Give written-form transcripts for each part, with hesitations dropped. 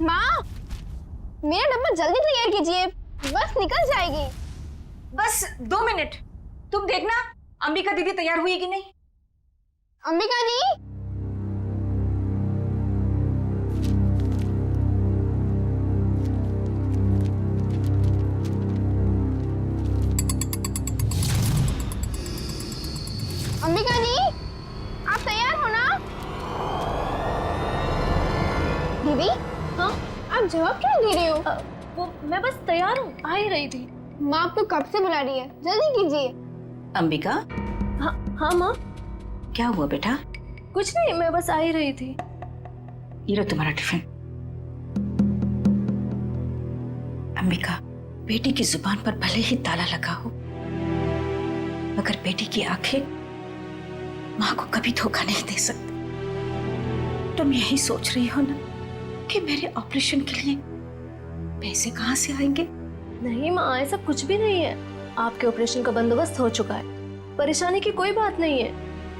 माँ, मेरा डब्बा जल्दी तैयार कीजिए, बस निकल जाएगी। बस 2 मिनट, तुम देखना अंबिका दीदी तैयार हुई कि नहीं। अंबिका दी, अंबिका दी, आप तैयार हो ना? दीदी, हाँ आप जवाब क्यों दे रही हो? वो मैं बस तैयार हूँ, आ ही रही थी। माँ आपको कब से बुला रही है, जल्दी कीजिए। अंबिका, हाँ हाँ माँ, क्या हुआ बेटा? कुछ नहीं, मैं बस आ ही रही थी। ये लो तुम्हारा टिफिन। अंबिका, बेटी की जुबान पर भले ही ताला लगा हो, मगर बेटी की आंखें माँ को कभी धोखा नहीं दे सकती। तुम यही सोच रही हो ना कि मेरे ऑपरेशन के लिए पैसे कहाँ से आएंगे? नहीं माँ, ऐसा कुछ भी नहीं है। आपके ऑपरेशन का बंदोबस्त हो चुका है, परेशानी की कोई बात नहीं है।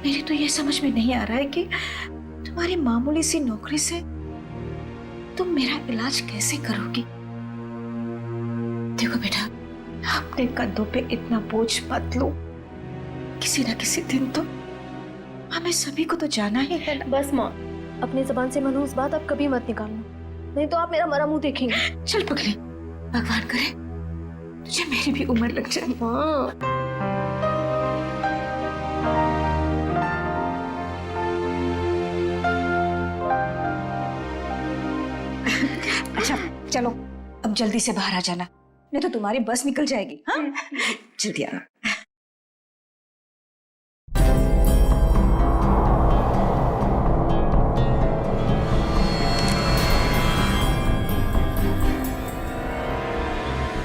मेरी तो ये समझ में नहीं आ रहा है कि तुम्हारी मामूली सी नौकरी से तुम मेरा इलाज कैसे करोगी। देखो बेटा, अपने कंधों पे इतना बोझ मत लो। किसी ना किसी दिन तो हमें सभी को तो जाना ही है ना। बस माँ, अपनी जबान से मनहूस बात अब कभी मत निकालना, नहीं तो आप मेरा मरा मुंह देखेंगे। चल पगली, भगवान करे तुझे मेरी भी उम्र लग जाए। माँ, अच्छा चलो, अब जल्दी से बाहर आ जाना, नहीं तो तुम्हारी बस निकल जाएगी। हाँ जल्दी आना।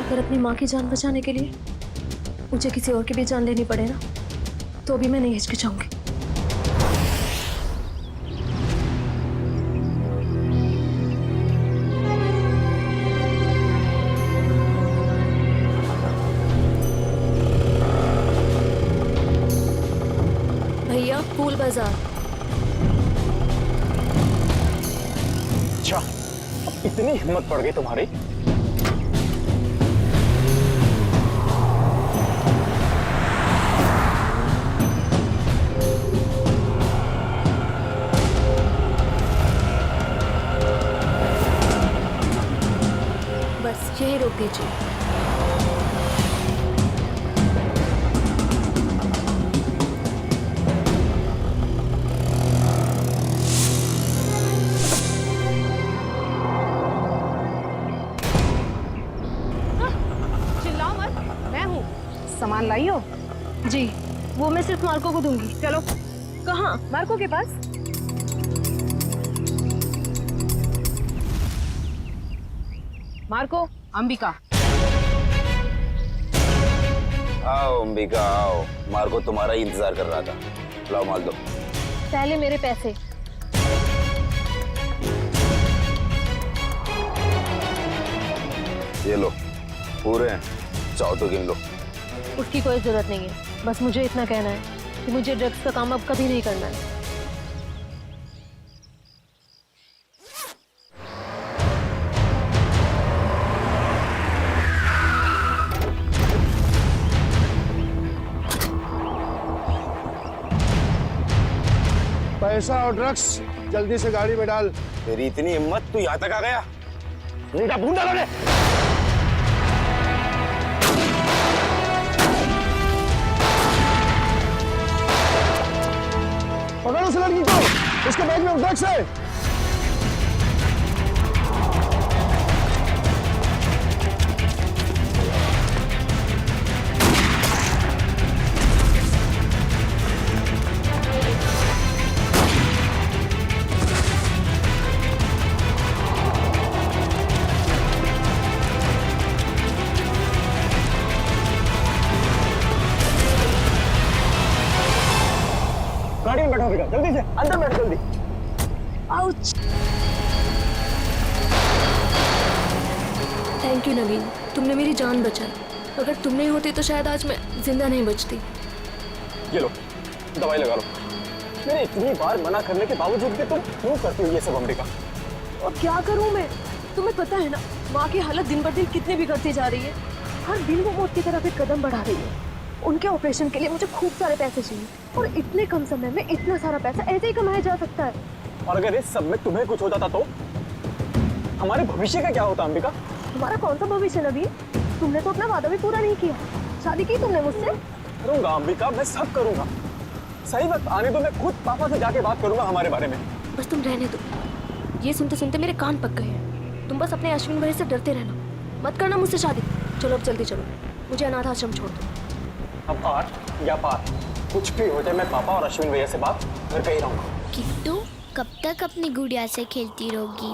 अगर अपनी माँ की जान बचाने के लिए मुझे किसी और की भी जान लेनी पड़े ना, तो भी मैं नहीं हिचकिचाऊंगी। भैया, फूल बाजार। अच्छा, इतनी हिम्मत पड़ गई तुम्हारी? बस यही रोक दीजिए। चिल्लाओ मत, मैं हूँ। सामान लाई हो? जी, वो मैं सिर्फ मार्को को दूंगी। चलो। कहाँ? मार्को के पास। मार्को, अंबिका। आओ अंबिका आओ, मार्को तुम्हारा ही इंतजार कर रहा था। लाओ माल दो। पहले मेरे पैसे। ये लो, पूरे हैं, चाहो तो गिन लो। उसकी कोई जरूरत नहीं है, बस मुझे इतना कहना है कि मुझे ड्रग्स का काम अब कभी नहीं करना है। पैसा और ड्रग्स जल्दी से गाड़ी में डाल। तेरी इतनी हिम्मत, तू यहाँ तक आ गया? नीटा भून डालो रे। पकड़ उस लड़की को, उसके बैग में ड्रग्स है। गाड़ी में बैठो बेटा, जल्दी से अंदर बैठो जल्दी। आउच! थैंक यू नवीन, तुमने मेरी जान बचाई। अगर तुम नहीं होती तो शायद आज मैं जिंदा नहीं बचती। ये लो, दवाई लगा लो। मैंने इतनी बार मना करने के बावजूद भी तुम क्यों करती हो ये सब अंबिका? और क्या करूं मैं? तुम्हें पता है ना माँ की हालत दिन ब दिन कितनी बिगड़ती जा रही है। हर दिन वो मौत की तरफ एक कदम बढ़ा रही है। उनके ऑपरेशन के लिए मुझे खूब सारे पैसे चाहिए और इतने कम समय में इतना सारा पैसा ऐसे ही कमाया जा सकता है। और अगर इस सब में तुम्हें कुछ हो जाता तो हमारे भविष्य का क्या होता अंबिका? तुम्हारा कौन सा भविष्य नवीन? तुमने तो अपना वादा भी पूरा नहीं किया। शादी की तुमने मुझसे? करूंगा अंबिका, मैं सब करूंगा। सही वक्त आने दो, मैं खुद पापा से जाके बात करूंगा हमारे बारे में। बस तुम रहने दो। ये सुनते सुनते मेरे कान पक गए हैं। तुम बस अपने अश्विन भाई से डरते रहना, मत करना मुझसे शादी। चलो अब जल्दी चलो, मुझे अनाथ आश्रम छोड़ दो। अब आर या पार कुछ भी हो जाए, मैं पापा और अश्विन भैया से बात करके ही रहूंगा। किट्टू कब तक अपनी गुड़िया से खेलती रहोगी?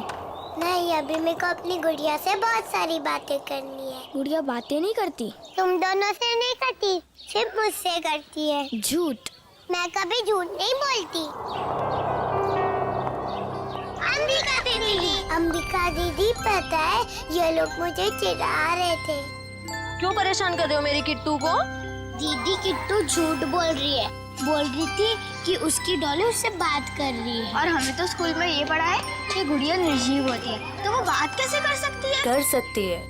नहीं, अभी मेरे को अपनी गुड़िया से बहुत सारी बातें करनी है। गुड़िया बातें नहीं करती? तुम दोनों से नहीं करती, सिर्फ मुझसे करती है। झूठ। मैं कभी झूठ नहीं बोलती। अंबिका दीदी पता है ये लोग मुझे चिढ़ा रहे थे। क्यों परेशान कर रहे हो मेरी किट्टू को? दीदी किट्टू झूठ बोल रही है। बोल रही थी कि उसकी डॉली उससे बात कर रही है। और हमें तो स्कूल में ये पढ़ा है कि गुड़िया निर्जीव होती है, तो वो बात कैसे कर सकती है? कर सकती है,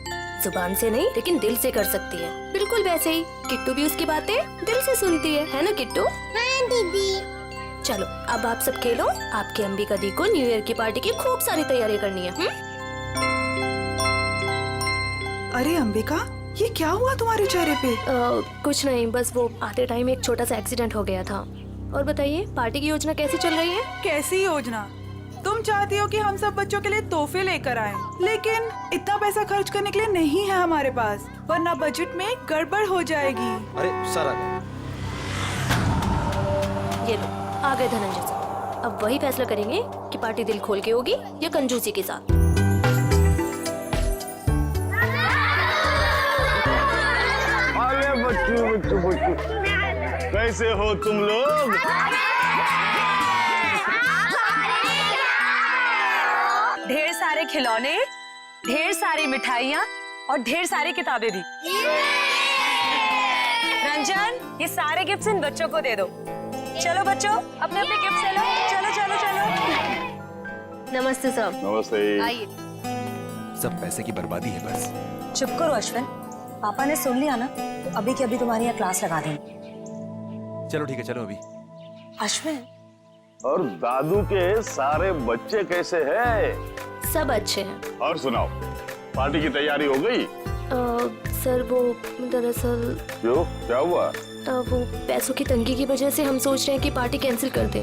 जुबान से नहीं लेकिन दिल से कर सकती है। बिल्कुल वैसे ही किट्टू भी उसकी बातें दिल से सुनती है ना किट्टू? हाँ दीदी। चलो अब आप सब खेलो। आपकी अंबिका दी को न्यू ईयर की पार्टी की खूब सारी तैयारी करनी है। अरे अंबिका, ये क्या हुआ तुम्हारे चेहरे पे? कुछ नहीं, बस वो आते टाइम एक छोटा सा एक्सीडेंट हो गया था। और बताइए पार्टी की योजना कैसी चल रही है? कैसी योजना? तुम चाहती हो कि हम सब बच्चों के लिए तोहफे लेकर आएं, लेकिन इतना पैसा खर्च करने के लिए नहीं है हमारे पास, वरना बजट में गड़बड़ हो जाएगी। अरे सर आ गए। ये लो आ गए धनंजय सर। अब वही फैसला करेंगे कि पार्टी दिल खोल के होगी या कंजूसी के साथ। अरे बच्चू कैसे हो तुम लोग? ढेर सारे खिलौने, ढेर सारी मिठाइयाँ और ढेर सारी किताबें भी। रंजन, ये सारे गिफ्ट्स इन बच्चों को दे दो। चलो बच्चों, अपने अपने गिफ्ट ले लो। चलो चलो चलो। नमस्ते सर। नमस्ते। आइए। सब पैसे की बर्बादी है बस। चुप करो अश्विन, पापा ने सुन लिया ना तो अभी की अभी तुम्हारी यहाँ क्लास लगा देंगे। चलो ठीक है, चलो अभी। अश्विन, और दादू के सारे बच्चे कैसे हैं? सब अच्छे हैं। और सुनाओ, पार्टी की तैयारी हो गई? सर वो दरअसल क्यों, क्या हुआ? वो पैसों की तंगी की वजह से हम सोच रहे हैं कि पार्टी कैंसिल कर दें।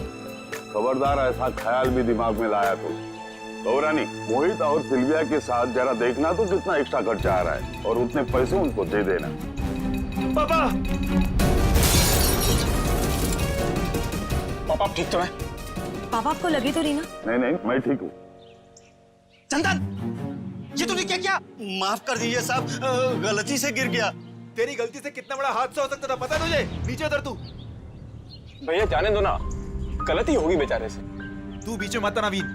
खबरदार ऐसा ख्याल भी दिमाग में लाया तो। गौरानी, मोहित और सिल्विया के साथ जरा देखना तो कितना एक्स्ट्रा खर्चा आ रहा है और उतने पैसे उनको दे देना। पापा पापा आप ठीक तो हैं? पापा आपको लगी तो रही ना? नहीं, मैं ठीक हूँ। चंदन, ये तूने क्या किया? माफ कर दीजिए साहब, गलती से गिर गया। तेरी गलती से कितना बड़ा हादसा हो सकता था पता है तुझे? नीचे उतर तू। भैया जाने दो ना, गलती होगी बेचारे से। तू बीच में मत आना नवीन।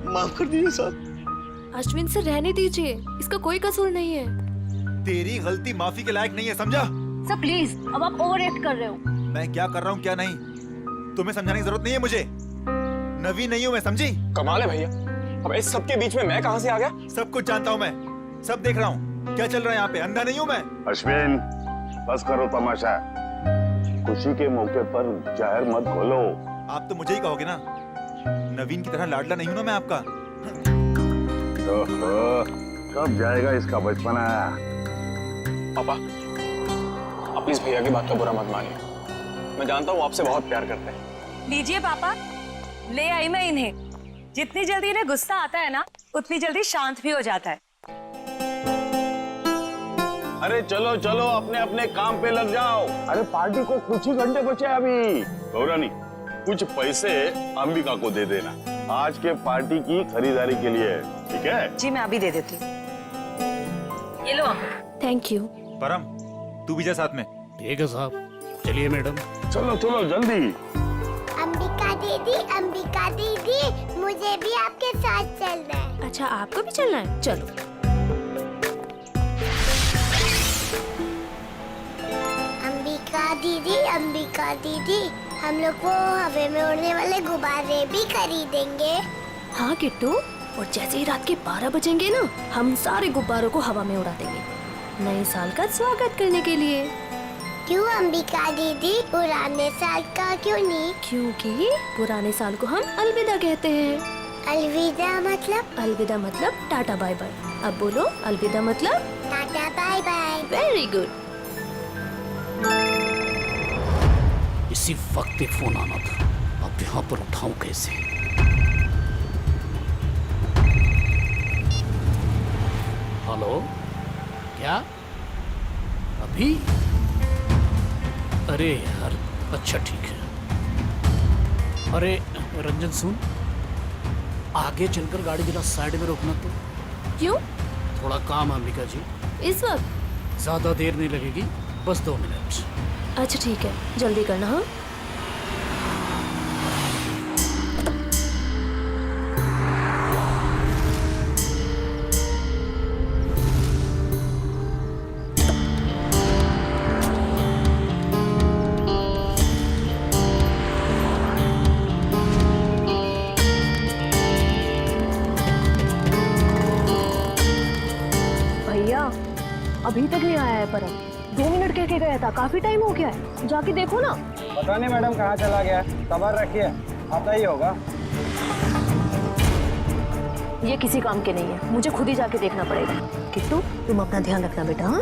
माफ कर दीजिए साहब। अश्विन सर रहने दीजिए, इसका कोई कसूर नहीं है। तेरी गलती माफी के लायक नहीं है, समझा? सर प्लीज, अब आप ओवर एक्ट कर रहे हो। मैं क्या कर रहा हूँ क्या नहीं, तुम्हें समझाने की जरूरत नहीं है मुझे। नवीन नहीं हूँ मैं, समझी? कमाल है भैया, अब इस सबके बीच में मैं कहाँ से आ गया? सब कुछ जानता हूँ मैं, सब देख रहा हूँ क्या चल रहा है यहाँ पे। अंधा नहीं हूँ मैं। अश्विन, बस करो तमाशा। खुशी के मौके पर जहर मत खोलो। आप तो मुझे ही कहोगे ना, नवीन की तरह लाडला नहीं हूँ ना मैं आपका। ओहो, कब जाएगा इसका बचपना? पापा आप प्लीज भैया की बात का बुरा मत मानिए, मैं जानता हूँ आपसे बहुत प्यार करते हैं। लीजिए पापा, ले आई मैं इन्हें। जितनी जल्दी इन्हें गुस्सा आता है ना, उतनी जल्दी शांत भी हो जाता है। अरे चलो चलो, अपने अपने काम पे लग जाओ। अरे पार्टी को कुछ ही घंटे बचे अभी। गौरानी, कुछ पैसे अंबिका को दे देना, आज के पार्टी की खरीदारी के लिए, ठीक है? जी मैं अभी दे देती हूँ। ये लो अंकल। Thank you. परम, तू भी जा साथ में। ठीक है साहब, चलिए मैडम। चलो चलो जल्दी। अंबिका दीदी, मुझे भी आपके साथ चलना है। अच्छा आपको भी चलना है, चलो। अंबिका दीदी, हम लोग वो हवा में उड़ने वाले गुब्बारे भी खरीदेंगे। हाँ किट्टू, और जैसे ही रात के 12 बजेंगे ना, हम सारे गुब्बारों को हवा में उड़ा देंगे, नए साल का स्वागत करने के लिए। क्यों अंबिका दीदी, पुराने साल का क्यों नहीं? क्योंकि पुराने साल को हम अलविदा कहते हैं। अलविदा मतलब? अलविदा मतलब टाटा बाय बाय। अब बोलो, अलविदा मतलब? Tata bye bye. Very good. इसी वक्त एक फोन आना था, अब यहाँ पर उठाऊं कैसे? हेलो, क्या अभी? अरे यार, अच्छा ठीक है। अरे रंजन सुन, आगे चलकर गाड़ी जरा साइड में रोकना तो। क्यों? थोड़ा काम है अंबिका जी। इस वक्त? ज्यादा देर नहीं लगेगी, बस 2 मिनट। अच्छा ठीक है, जल्दी करना। हाँ भैया, अभी तक नहीं आया है परम। 2 मिनट कह के गया था, काफी टाइम हो गया है, जाके देखो ना। पता नहीं मैडम कहाँ चला गया, खबर रखिए, आता ही होगा। ये किसी काम के नहीं है, मुझे खुद ही जाके देखना पड़ेगा। किट्टू, तुम अपना ध्यान रखना बेटा। हाँ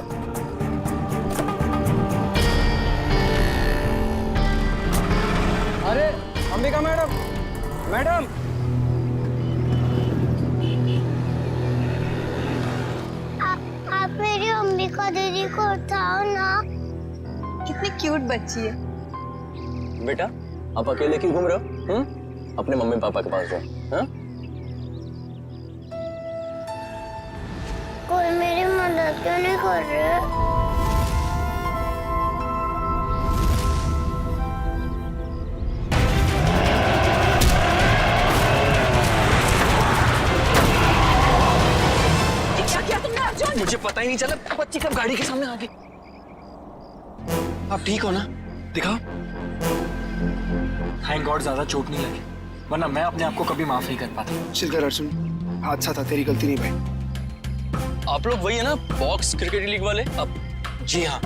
अरे अंबिका मैडम, मैडम आप मेरी अंबिका दीदी को उठाओ ना। कितनी क्यूट बच्ची है। बेटा, आप अकेले क्यों घूम रहे हो? अपने मम्मी पापा के पास जाओ। हाँ? कोई मेरी मदद क्यों नहीं कर रहे? मुझे पता ही नहीं चला, बच्ची कब गाड़ी के सामने आ गई। आप ठीक हो ना? दिखाओ। थैंक गॉड ज्यादा चोट नहीं लगी, वरना मैं अपने आप को कभी माफ नहीं कर पाता। चिल अर्जुन, हादसा था, तेरी गलती नहीं भाई। आप लोग वही है ना, बॉक्स क्रिकेट लीग वाले? अब जी हाँ,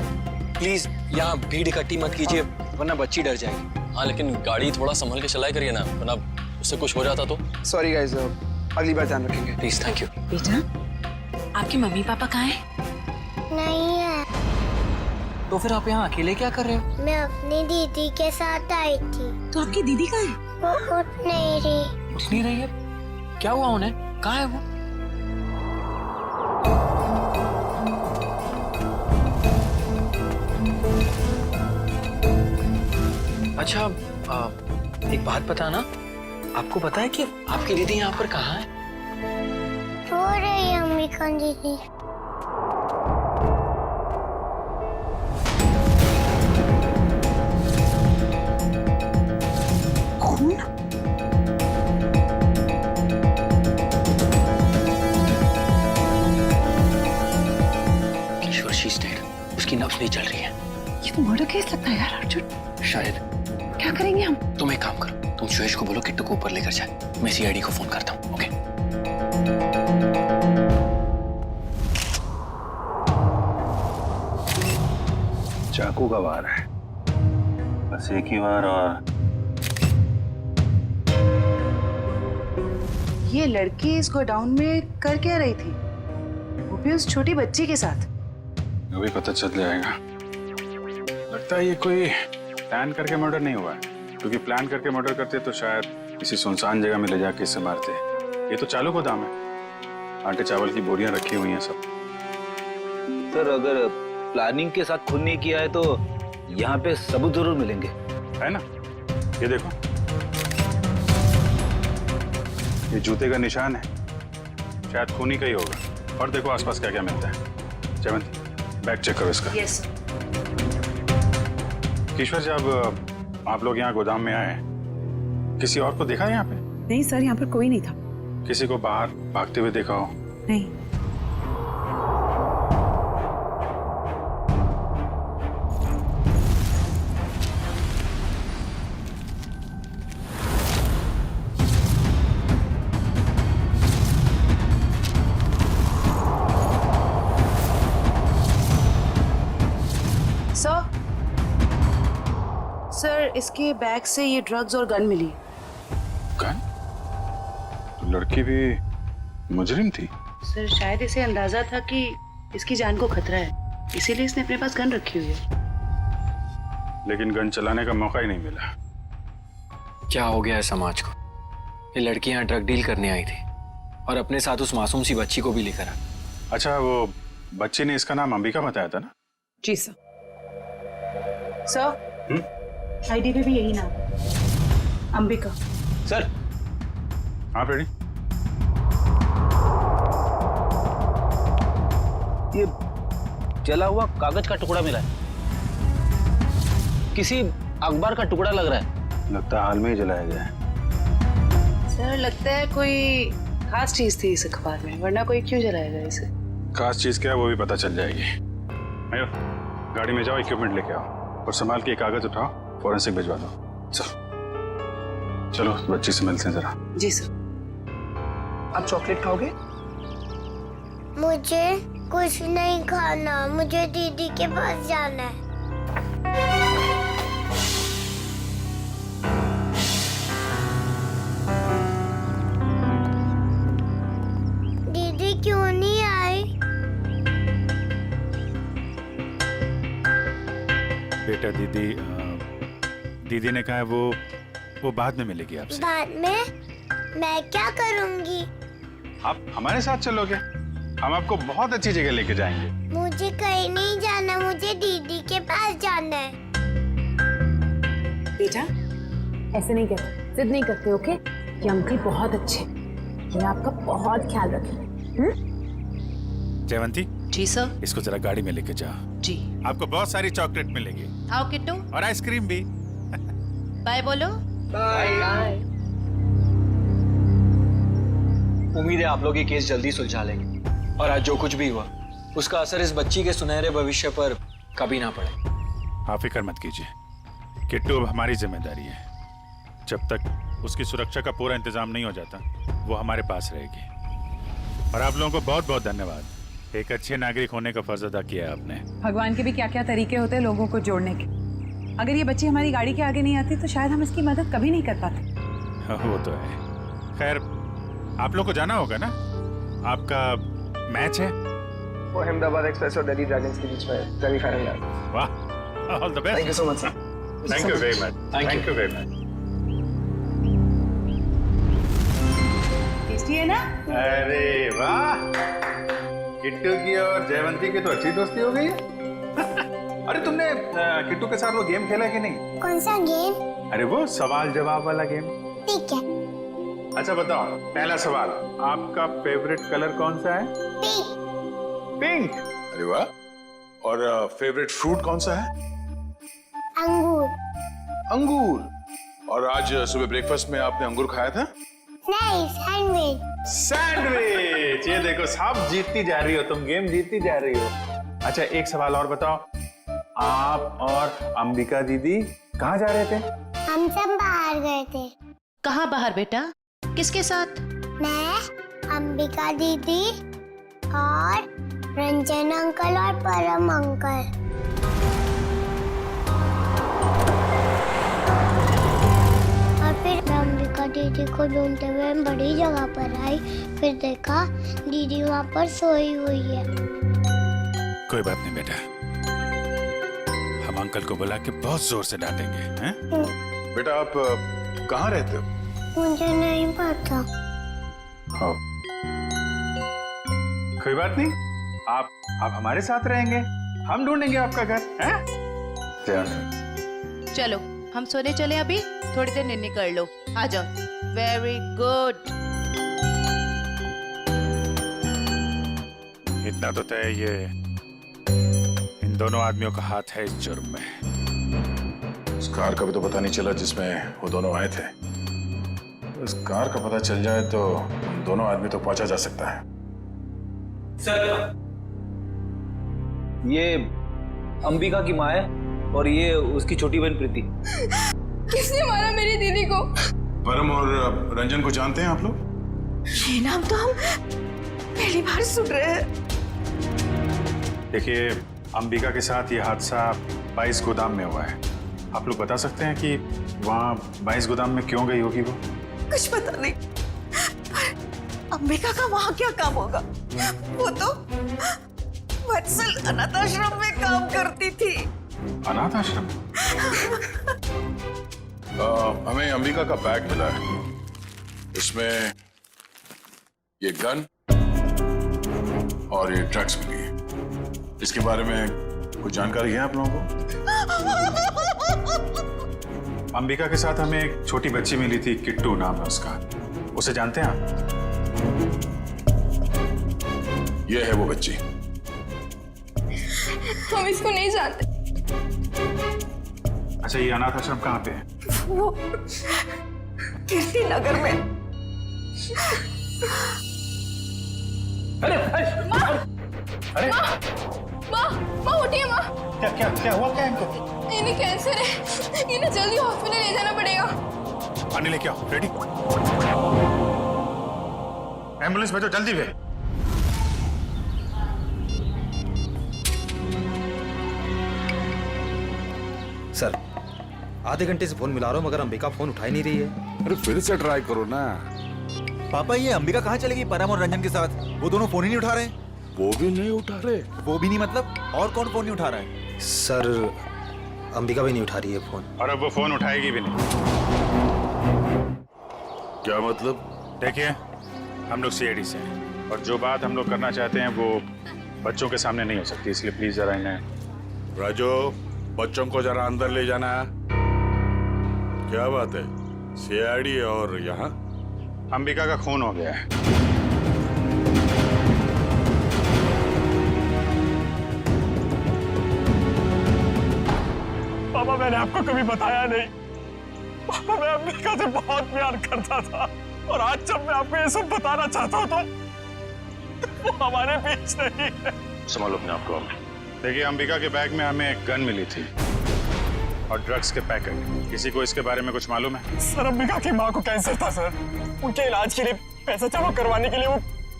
प्लीज यहाँ भीड़ इकट्ठी मत कीजिए, वरना बच्ची डर जाएगी। हाँ, लेकिन गाड़ी थोड़ा संभल के चलाया करिए ना, वरना उससे कुछ हो जाता तो। सॉरी गाइस, अगली बार ध्यान रखेंगे। Please, thank you. बेटा, आपके मम्मी पापा कहाँ हैं? नहीं है। तो फिर आप यहाँ अकेले क्या कर रहे हो? मैं अपनी दीदी के साथ आई थी। तो आपकी दीदी कहाँ है? वो उठ नहीं रही। उठ नहीं रही है? क्या हुआ उन्हें? कहाँ है वो? अच्छा, एक बात पता ना, आपको पता है कि आपकी दीदी यहाँ पर कहाँ है? रो रही है अंबिका दीदी। किशोर, शी इज डेड। उसकी नब्ज नहीं चल रही है। ये तो मर्डर केस लगता है यार अर्जुन। शायद। क्या करेंगे हम? तुम एक काम करो, तुम सुरेश को बोलो किट्टू को ऊपर लेकर जाए, मैं सीआईडी को फोन करता हूँ। ओके? चाकू का वार है, बस एक ही बार। और ये लड़की इस गोडाउन में कर क्या रही थी, वो भी उस छोटी बच्ची के साथ? अभी पता चल जाएगा। लगता है ये कोई प्लान करके मर्डर नहीं हुआ है, क्योंकि प्लान करके मर्डर करते तो शायद किसी सुनसान जगह में ले जाके इससे मारते। ये तो चालू गोदाम है, आटे चावल की बोरियां रखी हुई हैं सब। सर, अगर प्लानिंग के साथ खून नहीं किया है तो यहाँ पे सबूत जरूर मिलेंगे, है ना? ये देखो, ये जूते का निशान है, शायद खूनी का ही होगा। और देखो आसपास क्या क्या मिलता है। जयवंती, बैग चेक करो इसका। यस। किशोर, जब आप लोग यहाँ गोदाम में आए, किसी और को देखा है यहाँ पे? नहीं सर, यहाँ पर कोई नहीं था। किसी को बाहर भागते हुए देखा हो? नहीं। इसके बैग से ये ड्रग्स और गन मिली। गन? तो लड़की भी मुजरिम थी? सर शायद इसे अंदाजा था कि इसकी जान को खतरा है, इसीलिए इसने अपने पास गन रखी हुई है। लेकिन गन चलाने का मौका ही नहीं मिला। क्या हो गया है समाज को? ये लड़की यहाँ ड्रग डील करने आई थी और अपने साथ उस मासूम सी बच्ची को भी लेकर आ। अच्छा, वो बच्ची ने इसका नाम अंबिका बताया था ना? जी सर। सर आईडी पे भी यही नाम, अंबिका। सर। हाँ फ्रेडी। ये जला हुआ कागज का टुकड़ा मिला है, किसी अखबार का टुकड़ा लग रहा है। लगता है हाल में ही जलाया गया है। सर लगता है कोई खास चीज थी इस अखबार में, वरना कोई क्यों जलाएगा इसे? खास चीज क्या है वो भी पता चल जाएगी। आयो, गाड़ी में जाओ, इक्विपमेंट लेके आओ और संभाल के कागज उठाओ, फॉरेंसिक भिजवा दो। चलो बच्ची से मिलते हैं जरा। जी सर। आप चॉकलेट खाओगे? मुझे कुछ नहीं खाना, मुझे दीदी के पास जाना है। दीदी क्यों नहीं आई? बेटा दीदी ने कहा है वो बाद में मिलेगी आपसे। बाद में? मैं क्या करूंगी? आप हमारे साथ चलोगे, हम आपको बहुत अच्छी जगह लेके जाएंगे। मुझे कहीं नहीं जाना, मुझे दीदी के पास जाना है। बेटा ऐसे नहीं कहते, जिद नहीं करते, ओके? ये अंकल बहुत अच्छे, ये आपका बहुत ख्याल रखेंगे। जयवंती। जी सर। इसको जरा गाड़ी में लेके जाओ। जी। आपको बहुत सारी चॉकलेट मिलेगी। आओ किट्टू। और आइसक्रीम भी। बाय बोलो। बाय। उम्मीद है आप लोग ये केस जल्दी सुलझा लेंगे और आज जो कुछ भी हुआ उसका असर इस बच्ची के सुनहरे भविष्य पर कभी ना पड़े। आप फिक्र मत कीजिए, किट्टू अब हमारी जिम्मेदारी है। जब तक उसकी सुरक्षा का पूरा इंतजाम नहीं हो जाता वो हमारे पास रहेगी। और आप लोगों को बहुत बहुत धन्यवाद, एक अच्छे नागरिक होने का फर्ज अदा किया है आपने। भगवान के भी क्या क्या तरीके होते हैं लोगों को जोड़ने के। अगर ये बच्ची हमारी गाड़ी के आगे नहीं आती तो शायद हम इसकी मदद कभी नहीं कर पाते। वो तो है। खैर आप लोग को जाना होगा ना, आपका मैच है। वो अहमदाबाद एक्सप्रेस और दिल्ली ड्रैगन्स के बीच में सेमीफाइनल है। वाह, all the best. Thank you so much sir. Thank you very much. Thank you very much. Tasty है ना? अरे वाह, किट्टू की और जयवंती की तो अच्छी दोस्ती हो गई है। अरे तुमने किट्टू के साथ वो गेम खेला कि नहीं? कौन सा गेम? अरे वो सवाल जवाब वाला गेम। ठीक है। अच्छा बताओ, पहला सवाल, आपका फेवरेट कलर कौन सा है? पिंक। पिंक। अरे वाह। और फेवरेट फ्रूट कौन सा है? अंगूर। अंगूर। और आज सुबह ब्रेकफास्ट में आपने अंगूर खाया था? नहीं, सैंडविच। सैंडविच। ये देखो, सब जीतती जा रही हो तुम, गेम जीतती जा रही हो। अच्छा एक सवाल और बताओ, आप और अंबिका दीदी कहाँ जा रहे थे? हम सब बाहर गए थे। कहाँ बाहर बेटा? किसके साथ? मैं, अंबिका दीदी और रंजन अंकल और परम अंकल। और फिर अंबिका दीदी को ढूंढते हुए बड़ी जगह पर आई, फिर देखा दीदी वहाँ पर सोई हुई है। कोई बात नहीं बेटा, हम अंकल को बुला के बहुत जोर से डांटेंगे, हैं? बेटा आप कहाँ रहते हो? मुझे नहीं पता। हाँ। कोई बात नहीं, आप हमारे साथ रहेंगे, हम ढूंढेंगे आपका घर, हैं? चलो हम सोने चले, अभी थोड़ी देर निन्नी कर लो, आ जाओ। Very good. इतना तो तय, ये इन दोनों आदमियों का हाथ है इस जुर्म में। उस कार का भी तो पता नहीं चला जिसमें वो दोनों आए थे। उस कार का पता चल जाए तो उन दोनों आदमी तो पहुंचा जा सकता है। सर, ये अंबिका की माँ है और ये उसकी छोटी बहन प्रीति। किसने मारा मेरी दीदी को? परम और रंजन को जानते हैं आप लोग? ये नाम तो हम पहली बार सुन रहे हैं। देखिए, अंबिका के साथ ये हादसा 22 गोदाम में हुआ है। आप लोग बता सकते हैं कि वहाँ 22 गोदाम में क्यों गई होगी वो? कुछ पता नहीं, पर अंबिका का वहाँ क्या काम होगा? वो तो वत्सल अनाथ आश्रम में काम करती थी। अनाथ आश्रम? हमें अंबिका का बैग मिला है, इसमें ये गन और ये ड्रग्स मिली है। इसके बारे में कुछ जानकारी है आप लोगों को? अंबिका के साथ हमें एक छोटी बच्ची मिली थी, किट्टू नाम है उसका। उसे जानते हैं आप? ये है वो बच्ची। हम इसको नहीं जानते। अच्छा, ये अनाथ आश्रम कहाँ पे है? वो कीर्ति नगर में। अरे माँ उठिए माँ। क्या हुआ क्या इनको? इन्हें कैंसर है, इन्हें जल्दी हॉस्पिटल ले जाना पड़ेगा। पानी लेके आओ। रेडी? एम्बुलेंस भेजो जल्दी भेज। सर, आधे घंटे से फोन मिला रहा हूँ मगर अंबिका फोन उठा ही नहीं रही है। अरे फिर से ट्राई करो ना। पापा, ये अंबिका कहाँ चलेगी परम और रंजन के साथ? वो दोनों फोन ही नहीं उठा रहे। वो भी नहीं उठा रहे? वो भी नहीं मतलब? और कौन फोन नहीं उठा रहा है? सर, अंबिका भी नहीं उठा रही है फोन। और अब वो फोन उठाएगी भी नहीं। क्या मतलब? देखिए, हम लोग सीआईडी से हैं और जो बात हम लोग करना चाहते हैं वो बच्चों के सामने नहीं हो सकती, इसलिए प्लीज जरा इन्हें। राजू, बच्चों को जरा अंदर ले जाना। क्या बात है? सीआईडी और यहाँ? अंबिका का खून हो गया है। पापा, मैंने आपको कभी बताया नहीं। पापा, मैं अंबिका से बहुत प्यार करता था और आज जब मैं आपको ये सब बताना चाहता हूँ तो वो हमारे बीच नहीं है। संभालो अपने आप को। देखिए, अंबिका के बैग में हमें एक गन मिली थी और ड्रग्स के पैकेट। किसी को इसके बारे में कुछ मालूम है? सर, अंबिका की माँ को कैंसर था सर। उनके इलाज के लिए पैसा जमा करवाने के लिए वो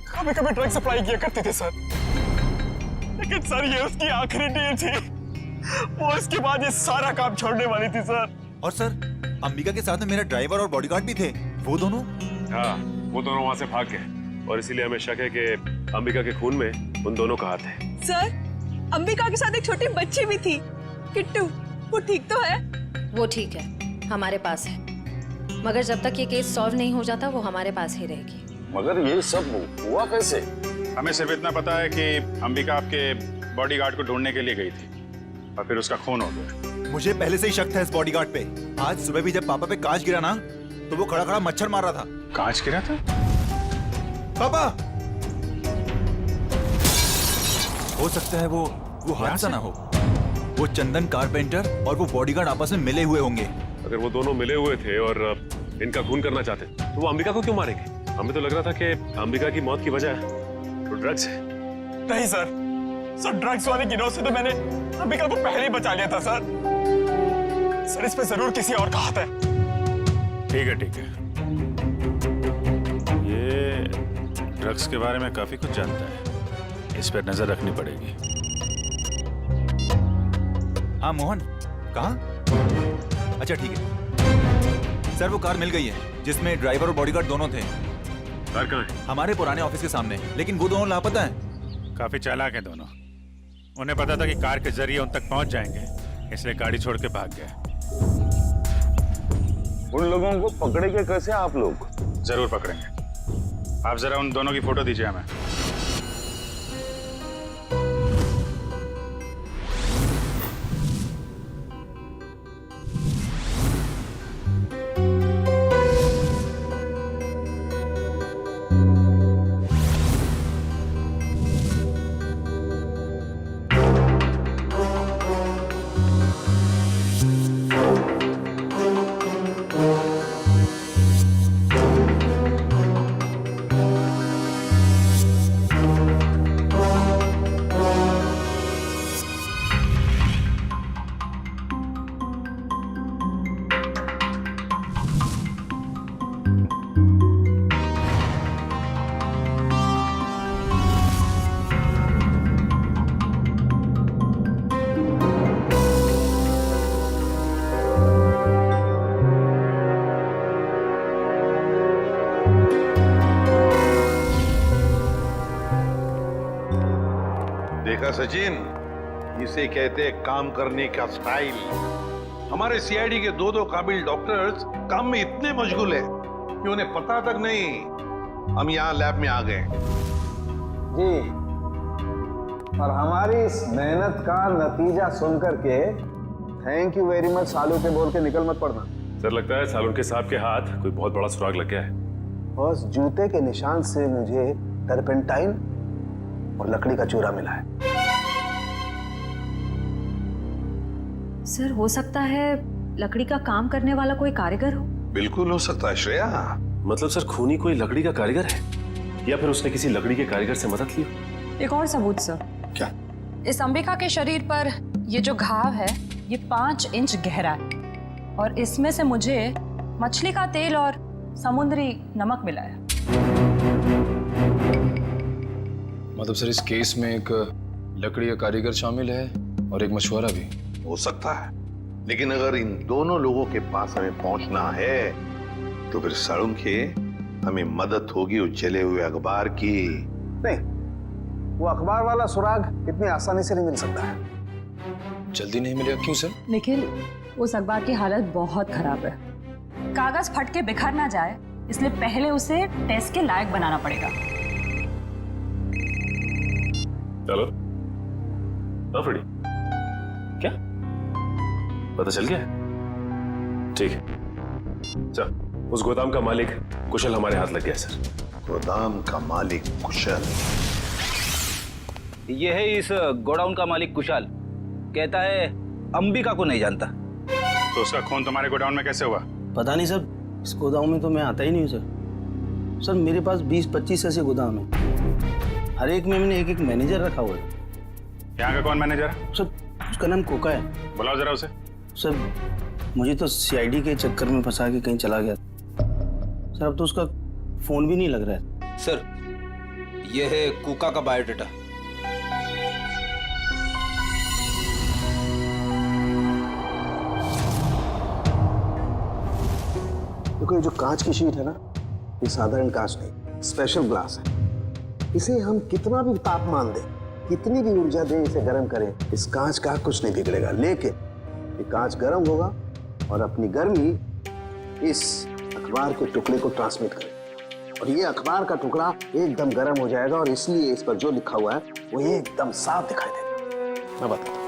कभी कभी ड्रग सप्लाई किया करते थे सर। लेकिन सर, ये उसकी आखिरी डील थी। वो इसके बाद ये सारा काम छोड़ने वाली थी सर। और सर, अंबिका के साथ में मेरा ड्राइवर और बॉडीगार्ड भी थे। वो दोनों? हाँ, वो दोनों वहाँ से भाग गए और इसीलिए हमें शक है कि अंबिका के खून में उन दोनों का हाथ है। सर, अंबिका के साथ एक छोटी बच्ची भी थी, किट्टू। वो ठीक तो है? वो ठीक है, हमारे पास है। मगर जब तक ये केस सॉल्व नहीं हो जाता वो हमारे पास ही रहेगी। मगर ये सब हुआ कैसे? हमें सिर्फ इतना पता है कि अंबिका आपके बॉडीगार्ड को ढूंढने के लिए गई थी और फिर उसका खून हो गया। मुझे पहले से ही शक था इस बॉडीगार्ड पे। आज सुबह भी जब पापा पे कांच गिरा ना, तो वो खड़ा खड़ा मच्छर मार रहा था। कांच गिरा था? पापा, हो सकता है वो हादसा ना हो। वो चंदन कारपेंटर और वो बॉडीगार्ड आपस में मिले हुए होंगे। अगर वो दोनों मिले हुए थे और इनका खून करना चाहते तो वो अंबिका को क्यों मारेंगे? हमें तो लग रहा था कि अंबिका की मौत की वजह तो ड्रग्स है। नहीं सर, ड्रग्स वाले गिरोह से तो मैंने अंबिका को पहले ही बचा लिया था सर। इस पे जरूर किसी और का हाथ है। ठीक है। ये ड्रग्स के बारे में काफी कुछ जानता है, इस पर नजर रखनी पड़ेगी। हाँ मोहन, कहाँ? अच्छा ठीक है सर, वो कार मिल गई है जिसमें ड्राइवर और बॉडीगार्ड दोनों थे। कार कहाँ है? हमारे पुराने ऑफिस के सामने, लेकिन वो दोनों लापता हैं। काफी चालाक हैं दोनों। उन्हें पता था कि कार के जरिए उन तक पहुंच जाएंगे, इसलिए गाड़ी छोड़ के भाग गए। उन लोगों को पकड़ेंगे कैसे आप लोग? जरूर पकड़ेंगे। आप जरा उन दोनों की फोटो दीजिए हमें। देखा सचिन, इसे कहते हैं काम करने का स्टाइल। हमारे सीआईडी के दो काबिल डॉक्टर्स काम में इतने मशगूल है कि उन्हें पता तक नहीं हम यहाँ लैब में आ गए। जी, और हमारी इस मेहनत का नतीजा सुनकर के थैंक यू वेरी मच सालू के बोल के निकल मत पड़ना। सर लगता है सालुन के साहब के हाथ कोई बहुत बड़ा सुराग लग गया है। बस जूते के निशान से मुझे टर्पेंटाइन और लकड़ी का चूरा मिला है। सर हो सकता है लकड़ी का काम करने वाला कोई कारीगर हो। बिल्कुल हो सकता है श्रेया। मतलब सर खूनी कोई लकड़ी का कारीगर है या फिर उसने किसी लकड़ी के कारीगर से मदद ली? एक और सबूत सर। क्या? इस अंबिका के शरीर पर ये जो घाव है ये 5 इंच गहरा है और इसमें से मुझे मछली का तेल और समुद्री नमक मिला है। मतलब सर इस केस में एक लकड़ी का कारीगर शामिल है और एक मछुआरा भी हो सकता है, लेकिन अगर इन दोनों लोगों के पास हमें पहुंचना है तो फिर सालुन के हमें मदद होगी उस जले हुए अखबार की। नहीं, वो अखबार वाला सुराग इतनी आसानी से नहीं मिल सकता है। जल्दी नहीं मिलेगा? क्यों सर? लेकिन उस अखबार की हालत बहुत खराब है, कागज फट के बिखर ना जाए इसलिए पहले उसे टेस्ट के लायक बनाना पड़ेगा। चलो फ्रेडी, क्या पता चल गया? ठीक है, चल उस गोदाम का मालिक कुशल हमारे हाथ लग गया सर। गोदाम का मालिक कुशल? ये है इस गोडाउन का मालिक कुशाल। कहता है अंबिका को नहीं जानता। तो उसका खून तुम्हारे गोडाउन में कैसे हुआ? पता नहीं सर, इस गोदाम में तो मैं आता ही नहीं हूँ सर। सर मेरे पास 20-25 ऐसे गोदाम है, हर एक में मैंने एक मैनेजर रखा हुआ है। यहाँ का कौन मैनेजर है? सर उसका नाम कोका है। बुलाओ जरा उसे। सर मुझे तो सीआईडी के चक्कर में फंसा के कहीं चला गया सर, अब तो उसका फोन भी नहीं लग रहा है। सर ये है कुका का बायोडाटा। देखो ये जो कांच की शीट है ना, ये साधारण कांच नहीं, स्पेशल ग्लास है। इसे हम कितना भी तापमान दें, कितनी भी ऊर्जा दें, इसे गर्म करें, इस कांच का कुछ नहीं बिगड़ेगा। लेकिन ये कांच गर्म होगा और अपनी गर्मी इस अखबार के टुकड़े को ट्रांसमिट करेगा और ये अखबार का टुकड़ा एकदम गर्म हो जाएगा और इसलिए इस पर जो लिखा हुआ है वो एकदम साफ दिखाई देगा। मैं बताता हूँ।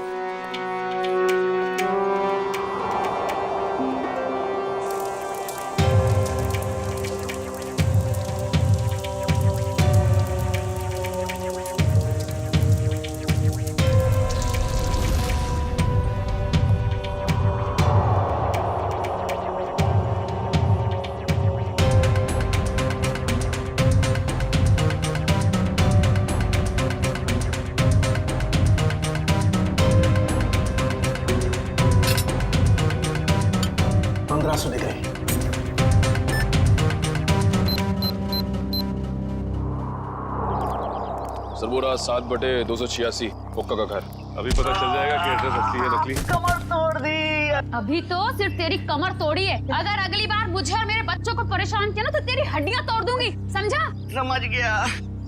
सरबोरा 7/286 कोका का घर। अभी पता चल जाएगा कि एड्रेस असली है नकली। कमर तोड़ दी। अभी तो सिर्फ तेरी कमर तोड़ी है, अगर अगली बार मुझे और मेरे बच्चों को परेशान किया ना तो तेरी हड्डियां तोड़ दूंगी, समझा? समझ गया।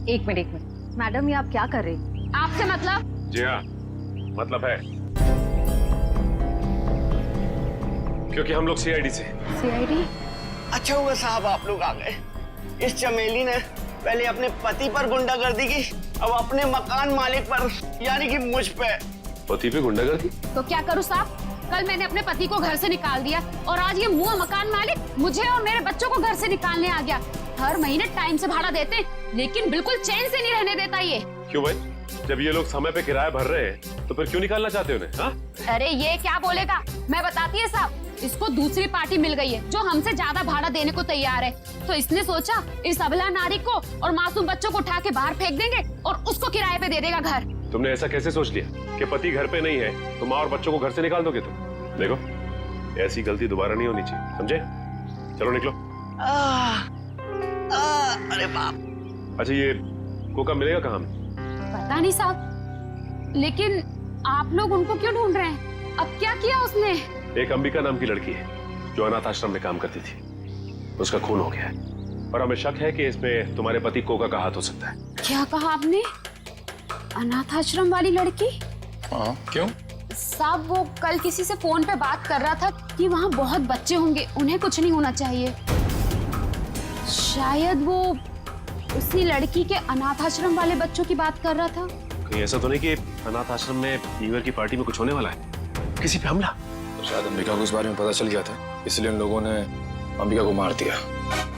एक मिनट मैडम, ये आप क्या कर रही हैं? आपसे मतलब? जी हाँ, मतलब है, क्योंकि हम लोग सीआईडी से। सीआईडी? अच्छा हुआ साहब आप लोग आ गए। इस चमेली ने पहले अपने पति पर गुंडागर्दी की, अब अपने मकान मालिक पर, यानी कि मुझ पे। पति पे गुंडागर्दी? तो क्या करूं साहब? कल मैंने अपने पति को घर से निकाल दिया और आज ये मुंह मकान मालिक मुझे और मेरे बच्चों को घर से निकालने आ गया। हर महीने टाइम से भाड़ा देते लेकिन बिल्कुल चैन से नहीं रहने देता ये। क्यों भाई? जब ये लोग समय पे किराया भर रहे हैं तो फिर क्यों निकालना चाहते उन्हें? हाँ? अरे ये क्या बोलेगा, मैं बताती है साहब, इसको दूसरी पार्टी मिल गई है जो हमसे ज्यादा भाड़ा देने को तैयार है, तो इसने सोचा इस अबला नारी को और मासूम बच्चों को उठा के बाहर फेंक देंगे और उसको किराए पे दे देगा घर। तुमने ऐसा कैसे सोच लिया कि पति घर पे नहीं है तो माँ और बच्चों को घर से निकाल दोगे तुम? देखो ऐसी गलती दोबारा नहीं होनी चाहिए, समझे? चलो निकलो। अरे बाप। अच्छा ये कोका मिलेगा कहाँ? पता नहीं साहब, लेकिन आप लोग उनको क्यों ढूंढ रहे हैं? अब क्या किया उसने? एक अंबिका नाम की लड़की है जो अनाथ आश्रम में काम करती थी, उसका खून हो गया है और हमें शक है कि इसमें तुम्हारे पति कोका का हाथ हो सकता है। क्या कहा आपने? अनाथ आश्रम वाली लड़की? हाँ, क्यों? साहब वो कल किसी से फोन पे बात कर रहा था कि वहाँ बहुत बच्चे होंगे, उन्हें कुछ नहीं होना चाहिए। शायद वो उसी लड़की के अनाथ आश्रम वाले बच्चों की बात कर रहा था। कहीं ऐसा तो नहीं कि अनाथ आश्रम में न्यू ईयर की पार्टी में कुछ होने वाला है, किसी पे हमला? तो शायद अंबिका को इस बारे में पता चल गया था, इसलिए उन लोगों ने अंबिका को मार दिया।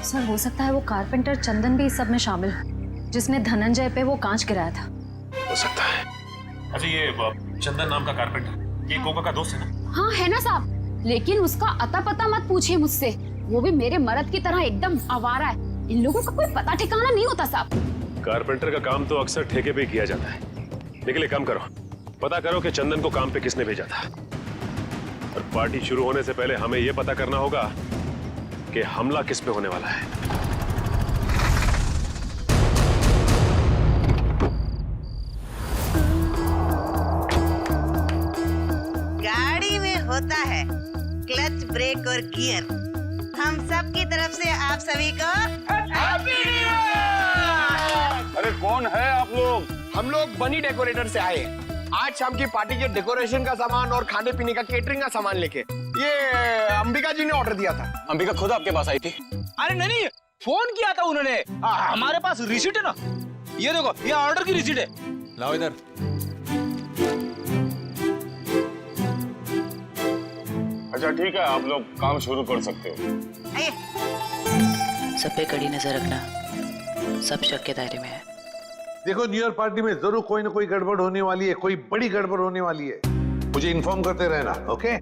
सर हो सकता है वो कारपेंटर चंदन भी इस सब में शामिल है, जिसने धनंजय पे वो कांच गिराया था। हो सकता है। अच्छा ये चंदन नाम का कारपेंटर, ये कोका का दोस्त है ना? हाँ है ना साहब, लेकिन उसका अता पता मत पूछिए मुझसे, वो भी मेरे मर्द की तरह एकदम आवारा है। इन लोगों का कोई पता ठिकाना नहीं होता साहब। कारपेंटर का काम तो अक्सर ठेके पे किया जाता है, लेकिन एक काम करो, पता करो कि चंदन को काम पे किसने भेजा था। और पार्टी शुरू होने से पहले हमें यह पता करना होगा कि हमला किस पे होने वाला है। गाड़ी में होता है क्लच, ब्रेक और गियर। हम सब की तरफ से आप सभी को हैप्पी न्यू ईयर। अरे कौन है आप लोग? हम लोग बनी डेकोरेटर से आए हैं। आज शाम की पार्टी के डेकोरेशन का सामान और खाने पीने का केटरिंग का सामान लेके। ये अंबिका जी ने ऑर्डर दिया था। अंबिका खुद आपके पास आई थी? अरे नहीं, फोन किया था उन्होंने। हमारे पास रिसीट है ना, ये देखो, ये ऑर्डर की रिसीट है। लाओ इधर। अच्छा ठीक है, आप लोग काम शुरू कर सकते हो। सब पे कड़ी नजर रखना, सब शक के दायरे में है। देखो न्यू ईयर पार्टी में जरूर कोई ना कोई गड़बड़ होने वाली है, कोई बड़ी गड़बड़ होने वाली है। मुझे इन्फॉर्म करते रहना, ओके?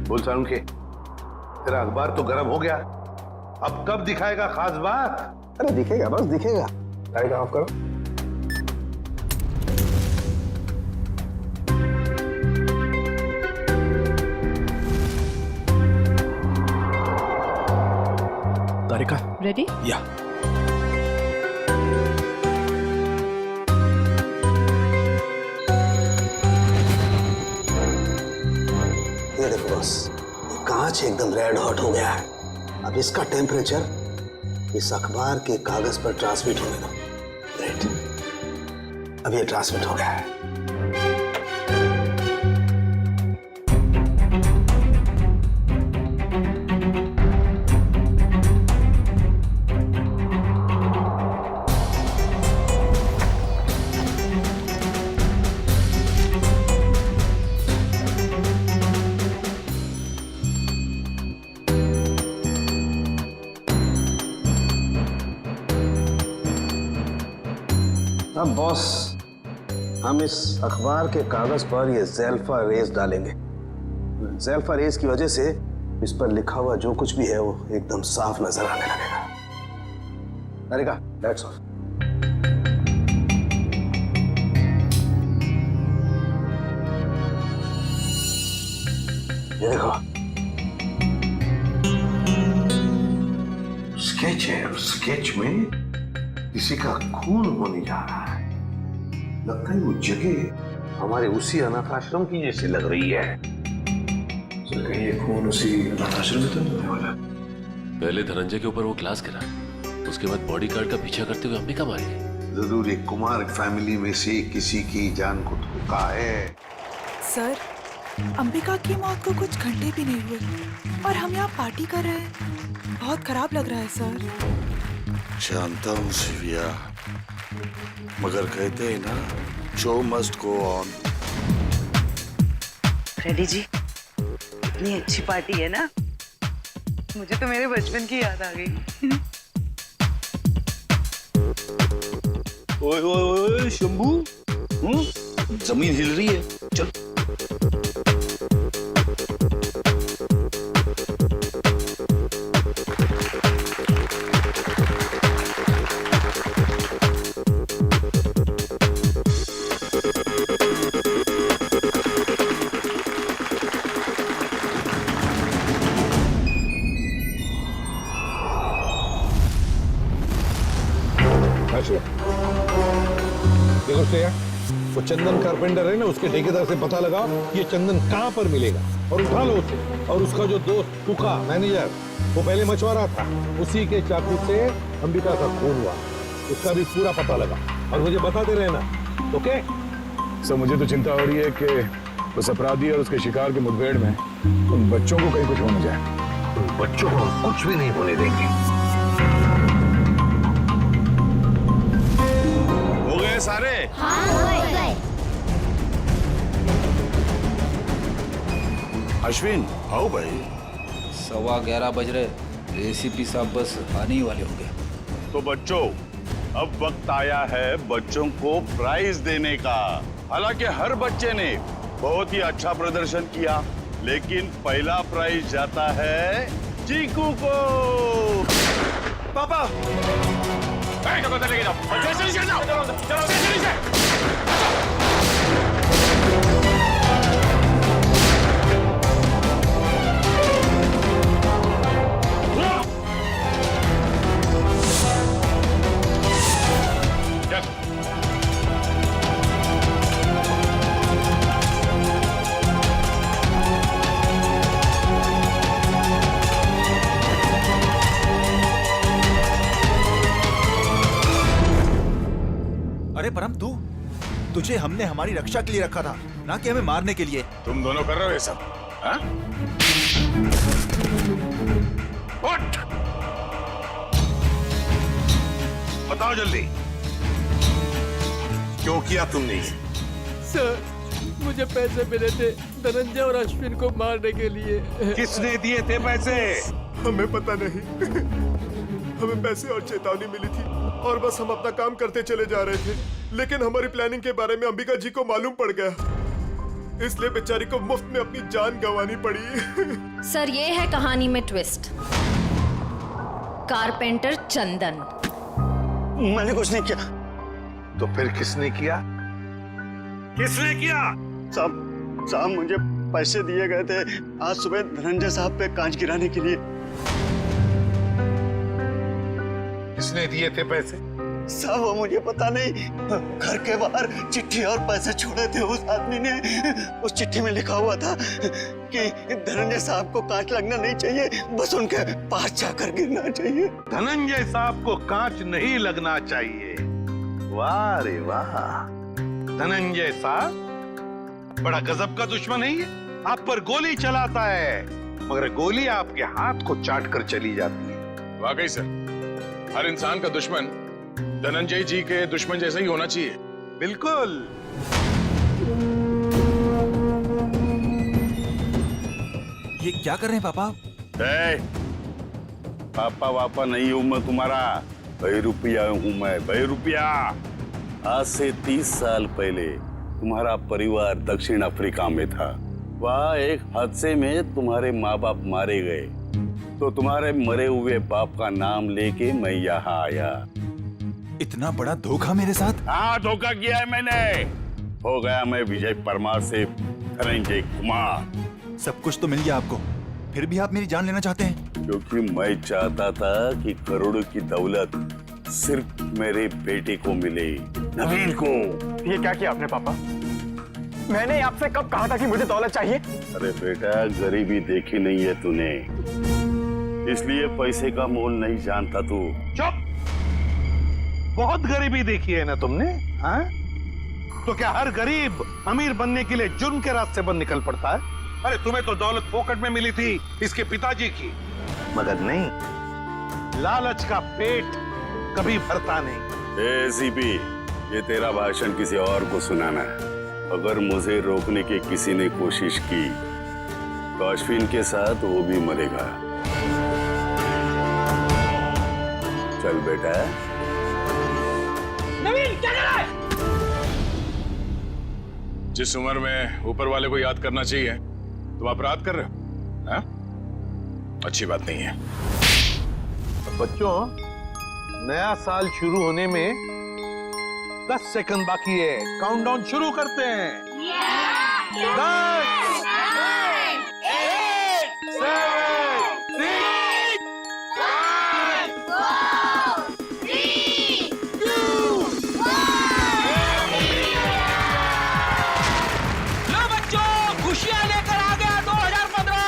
बोल सारुण के, तेरा अखबार तो गर्म हो गया, अब कब दिखाएगा खास बात? अरे दिखेगा, बस दिखेगा। लाइट ऑफ करो। तारिका रेडी? या ये देखो बस, ये कांच एकदम रेड हॉट हो गया है। अब इसका टेम्परेचर इस अखबार के कागज पर ट्रांसमिट होने दो। ग्रेट, अब ये ट्रांसमिट हो गया है। अब बॉस, हम इस अखबार के कागज पर ये ज़ेल्फा रेस डालेंगे। ज़ेल्फा रेस की वजह से इस पर लिखा हुआ जो कुछ भी है वो एकदम साफ नजर आने लगेगा। तारिका, लाइट्स ऑफ। ये देखो, स्केच है और स्केच में किसी का खून होने जा रहा है। लगता है वो जगह हमारे उसी अनाथ आश्रम की जैसी लग रही है। चल कहीं ये खून उसी अनाथ आश्रम में तो नहीं होने वाला? पहले धनंजय के ऊपर वो क्लास गिरा, उसके बाद बॉडीगार्ड का पीछा करते हुए अंबिका मारी गई। जरूर एक कुमार फैमिली में से किसी की जान को धोखा है। सर, अंबिका की मौत को कुछ घंटे भी नहीं हुए और हम यहाँ पार्टी कर रहे हैं। बहुत खराब लग रहा है सर। जानता हूँ शिविया, मगर कहते हैं ना, show must go on. Freddie ji, इतनी अच्छी पार्टी है ना, मुझे तो मेरे बचपन की याद आ गई। ओए ओए ओए शंभू, जमीन हिल रही है, चल। देखो श्रेया, वो चंदन कारपेंटर है ना, उसके ठेकेदार से पता लगाओ ये चंदन कहाँ पर मिलेगा और उठा लो उसे। और उसका जो दोस्त टुका मैनेजर, वो पहले मछुआरा था, उसी के चाकू से अंबिका का खून हुआ, उसका भी पूरा पता लगा। और मुझे बताते रहना, ओके? सर मुझे तो चिंता हो रही है कि उस अपराधी और उसके शिकार के मुठभेड़ में उन बच्चों को कहीं कुछ हो न जाए। उन बच्चों को हम कुछ भी नहीं होने देंगे। हो गए सारे? हाँ, हो गए। अश्विन आओ भाई। 11:15 बज रहे, एसीपी साहब बस आने ही वाले होंगे। तो बच्चों, अब वक्त आया है बच्चों को प्राइज देने का। हालांकि हर बच्चे ने बहुत ही अच्छा प्रदर्शन किया, लेकिन पहला प्राइज जाता है चीकू को। पापा लेके जाओ, अरे परम, तुझे हमने हमारी रक्षा के लिए रखा था, ना कि हमें मारने के लिए। तुम दोनों कर रहे हो ये सब, हाँ? उठ! बताओ जल्दी, क्यों किया तुमने ये? सर, मुझे पैसे मिले थे धनंजय और अश्विन को मारने के लिए। किसने दिए थे पैसे? हमें पता नहीं। हमें पैसे और चेतावनी मिली थी और बस हम अपना काम करते चले जा रहे थे, लेकिन हमारी प्लानिंग के बारे में अंबिका जी को मालूम पड़ गया, इसलिए बेचारी को मुफ्त में अपनी जान गंवानी पड़ी। सर, ये है कहानी में ट्विस्ट। कारपेंटर चंदन। मैंने कुछ नहीं किया। तो फिर किसने किया? किसने किया? साहब मुझे पैसे दिए गए थे आज सुबह धनंजय साहब पे कांच गिराने के लिए। किसने दिए थे पैसे? साहब वो मुझे पता नहीं, घर के बाहर चिट्ठी और पैसे छोड़े थे उस आदमी ने। उस चिट्ठी में लिखा हुआ था कि धनंजय साहब को कांच लगना नहीं चाहिए, बस उनके पास जाकर गिरना चाहिए। धनंजय साहब को कांच नहीं लगना चाहिए। वाह रे वाह, धनंजय साहब बड़ा गजब का दुश्मन है ये। आप पर गोली चलाता है, मगर गोली आपके हाथ को चाट कर चली जाती है। वाकई सर, हर इंसान का दुश्मन धनंजय जी के दुश्मन जैसा ही होना चाहिए। बिल्कुल। ये क्या कर रहे हैं पापा? पापा वापा नहीं हूं मैं तुम्हारा, बहरूपिया हूं मैं, बहरूपिया। आज से 30 साल पहले तुम्हारा परिवार दक्षिण अफ्रीका में था। वहाँ एक हादसे में तुम्हारे माँ बाप मारे गए, तो तुम्हारे मरे हुए बाप का नाम लेके मैं यहाँ आया। इतना बड़ा धोखा मेरे साथ? हाँ, धोखा किया है मैंने। हो गया मैं विजय परमार से धनंजय कुमार। सब कुछ तो मिल गया आपको, फिर भी आप मेरी जान लेना चाहते हैं? क्योंकि मैं चाहता था कि करोड़ों की दौलत सिर्फ मेरे बेटे को मिले, नवीन को। ये क्या किया आपने पापा? मैंने आपसे कब कहा था कि मुझे दौलत चाहिए? अरे बेटा, गरीबी देखी नहीं है तूने, इसलिए पैसे का मोल नहीं जानता तू। चुप! बहुत गरीबी देखी है ना तुमने, हाँ? तो क्या हर गरीब अमीर बनने के लिए जुर्म के रास्ते पर निकल पड़ता है? अरे तुम्हें तो दौलत फोकट में मिली थी इसके पिताजी की, मगर नहीं, लालच का पेट कभी भरता नहीं। एसीपी, ये तेरा भाषण किसी और को सुनाना है। अगर मुझे रोकने की किसी ने कोशिश की तो अश्विन के साथ वो भी मरेगा। चल बेटा। नवीन, क्या कर रहा है? जिस उम्र में ऊपर वाले को याद करना चाहिए तुम अपराध कर रहे हो, हाँ? अच्छी बात नहीं है। बच्चों, नया साल शुरू होने में 10 सेकंड बाकी है। काउंटडाउन शुरू करते हैं। 10, 9, 8, 7, 6, 5, 4, 3, 2, 1। लो बच्चों, खुशियां लेकर आ गया 2015।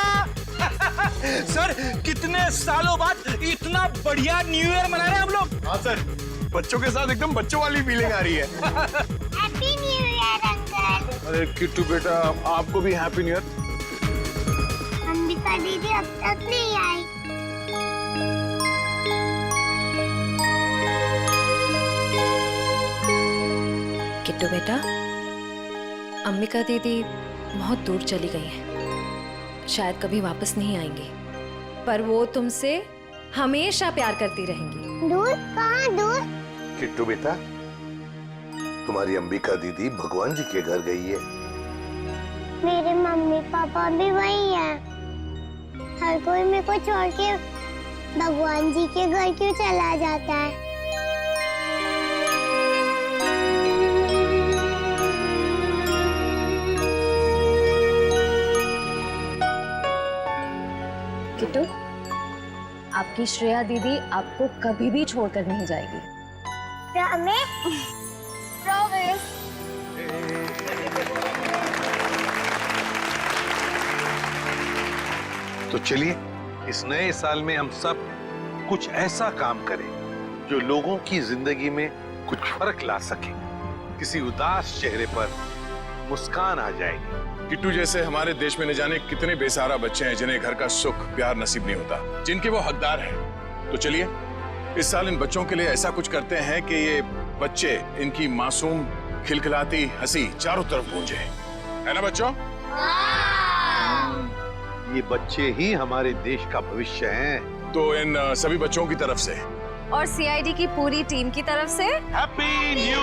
सर, कितने सालों बाद इतना बढ़िया न्यू ईयर मना रहे हैं हम लोग। हाँ सर, बच्चों के साथ एकदम बच्चों वाली फीलिंग आ रही है। Happy new year uncle. अरे किट्टू बेटा, आपको भी हैप्पी न्यू ईयर। अंबिका दीदी अब तक नहीं आई। किट्टू बेटा, अंबिका दीदी बहुत दूर चली गई हैं। शायद कभी वापस नहीं आएंगी, पर वो तुमसे हमेशा प्यार करती रहेंगी। दूर? कहाँ दूर? किट्टू बेटा, तुम्हारी अंबिका दीदी भगवान जी के घर गई है। मेरे मम्मी पापा भी वही हैं। हर कोई मेरे को छोड़ के भगवान जी के घर क्यों चला जाता है? किट्टू, आपकी श्रेया दीदी आपको कभी भी छोड़कर नहीं जाएगी। प्रॉमिस। तो चलिए इस नए साल में हम सब कुछ ऐसा काम करें जो लोगों की जिंदगी में कुछ फर्क ला सके। किसी उदास चेहरे पर मुस्कान आ जाएगी। किट्टू जैसे हमारे देश में न जाने कितने बेसहारा बच्चे हैं जिन्हें घर का सुख प्यार नसीब नहीं होता, जिनके वो हकदार हैं। तो चलिए इस साल इन बच्चों के लिए ऐसा कुछ करते हैं कि ये बच्चे, इनकी मासूम खिलखिलाती हंसी चारों तरफ गूंजे, है ना बच्चों? ये बच्चे ही हमारे देश का भविष्य हैं। तो इन सभी बच्चों की तरफ से और सीआईडी की पूरी टीम की तरफ से happy new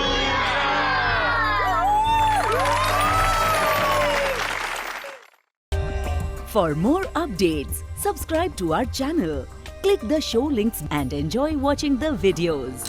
For more updates, subscribe to our channel, click the show links and enjoy watching the videos.